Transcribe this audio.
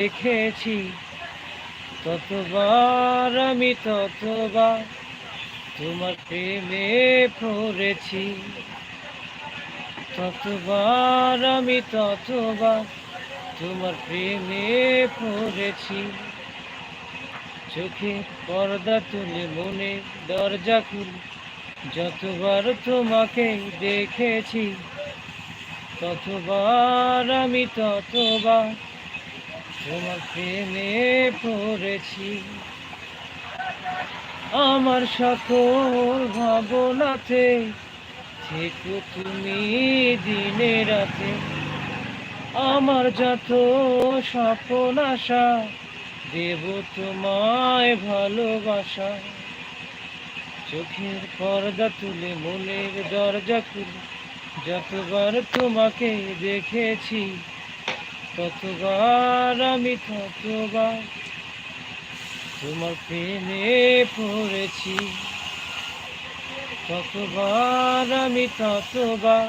দেখেছি, ততবার আমি ততবার তোমার প্রেমে পড়েছি। ততবার আমি ততবার তোমার প্রেমে পড়েছি। চোখে পর্দা তুলে মনে দরজা খুলে যতবার তোমাকে দেখেছি, ততবার আমি ততবার তোমার প্রেমে পড়েছি। আমার সকল ভাবনাতে থেকো তুমি দিনে রাতে। আমার যত স্বপ্ন আশা দেব তোমায় ভালোবাসা। চোখের পর্দা তুলে মনের দরজা খুলে যতবার তোমাকে দেখেছি, ততবার আমি ততবার তোমার প্রেমে পড়েছি। ততবার আমি ততবার